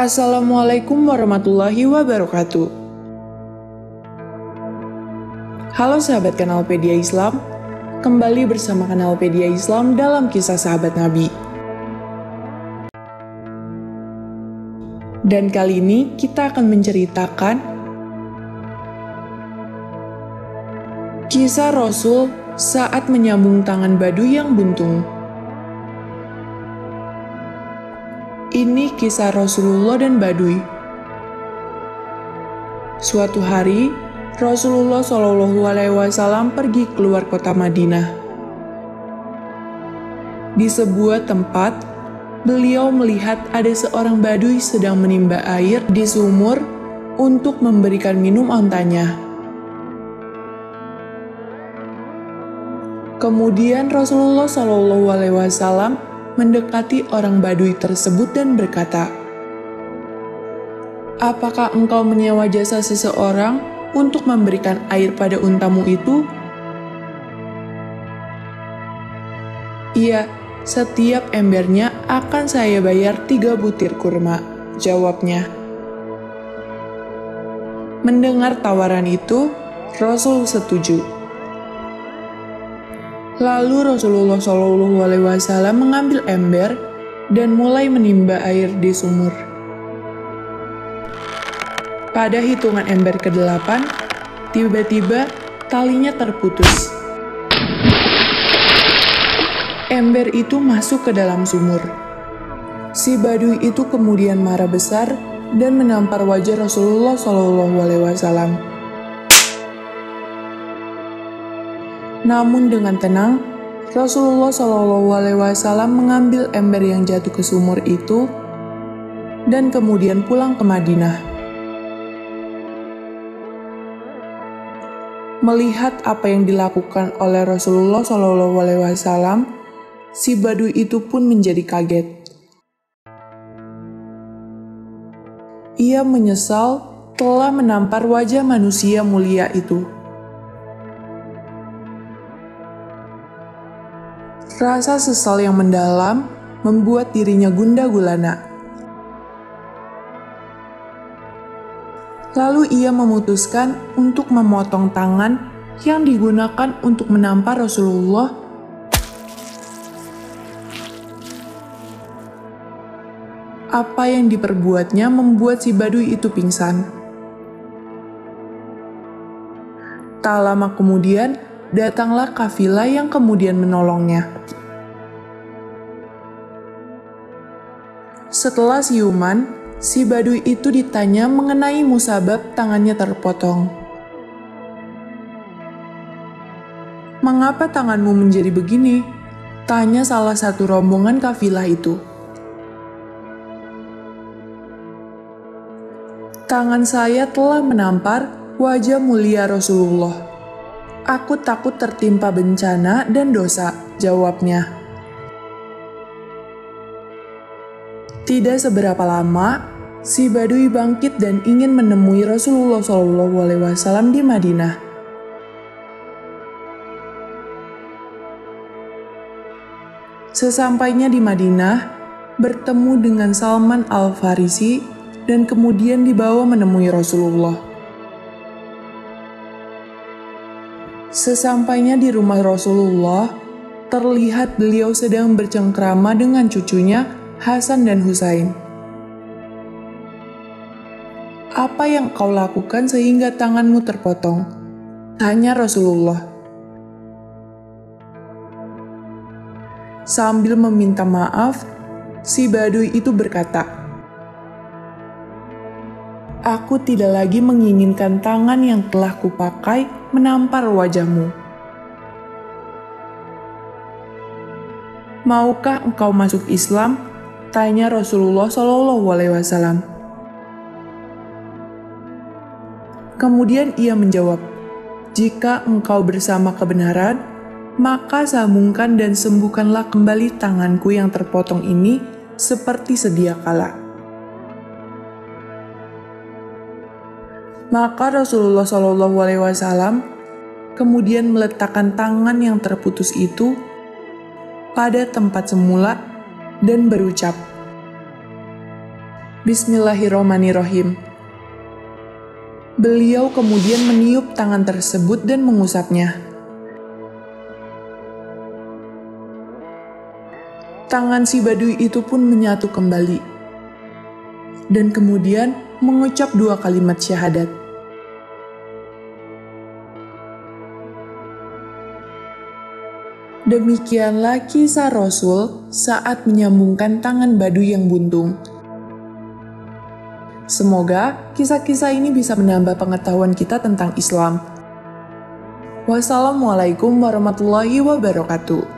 Assalamualaikum warahmatullahi wabarakatuh. Halo sahabat Kanalpedia Islam, kembali bersama Kanalpedia Islam dalam kisah sahabat Nabi. Dan kali ini kita akan menceritakan kisah Rasul saat menyambung tangan Baduy yang buntung. Ini kisah Rasulullah dan Baduy. Suatu hari, Rasulullah SAW pergi keluar kota Madinah. Di sebuah tempat, beliau melihat ada seorang Baduy sedang menimba air di sumur untuk memberikan minum ontanya. Kemudian Rasulullah SAW mendekati orang Baduy tersebut dan berkata, "Apakah engkau menyewa jasa seseorang untuk memberikan air pada untamu itu?" "Iya, setiap embernya akan saya bayar 3 butir kurma," jawabnya. Mendengar tawaran itu, Rasul setuju. Lalu Rasulullah SAW mengambil ember dan mulai menimba air di sumur. Pada hitungan ember ke-8, tiba-tiba talinya terputus. Ember itu masuk ke dalam sumur. Si Baduy itu kemudian marah besar dan menampar wajah Rasulullah SAW. Namun dengan tenang, Rasulullah SAW mengambil ember yang jatuh ke sumur itu dan kemudian pulang ke Madinah. Melihat apa yang dilakukan oleh Rasulullah SAW, si Baduy itu pun menjadi kaget. Ia menyesal telah menampar wajah manusia mulia itu. Rasa sesal yang mendalam membuat dirinya gundah gulana. Lalu ia memutuskan untuk memotong tangan yang digunakan untuk menampar Rasulullah. Apa yang diperbuatnya membuat si Baduy itu pingsan. Tak lama kemudian, datanglah kafilah yang kemudian menolongnya. Setelah siuman, si Baduy itu ditanya mengenai musabab tangannya terpotong. "Mengapa tanganmu menjadi begini?" tanya salah satu rombongan kafilah itu. "Tangan saya telah menampar wajah mulia Rasulullah. Aku takut tertimpa bencana dan dosa," jawabnya. Tidak seberapa lama, si Baduy bangkit dan ingin menemui Rasulullah SAW di Madinah. Sesampainya di Madinah, bertemu dengan Salman Al-Farisi dan kemudian dibawa menemui Rasulullah. Sesampainya di rumah Rasulullah, terlihat beliau sedang bercengkrama dengan cucunya Hasan dan Husain. "Apa yang kau lakukan sehingga tanganmu terpotong?" tanya Rasulullah. Sambil meminta maaf, si Baduy itu berkata, "Aku tidak lagi menginginkan tangan yang telah kupakai menampar wajahmu. Maukah engkau masuk Islam?" tanya Rasulullah SAW. Kemudian ia menjawab, "Jika engkau bersama kebenaran, maka sambungkan dan sembuhkanlah kembali tanganku yang terpotong ini seperti sedia kala." Maka Rasulullah SAW kemudian meletakkan tangan yang terputus itu pada tempat semula dan berucap, Bismillahirrahmanirrahim. Beliau kemudian meniup tangan tersebut dan mengusapnya. Tangan si badui itu pun menyatu kembali. Dan kemudian mengucap 2 kalimat syahadat. Demikianlah kisah Rasul saat menyambungkan tangan badui yang buntung. Semoga kisah-kisah ini bisa menambah pengetahuan kita tentang Islam. Wassalamualaikum warahmatullahi wabarakatuh.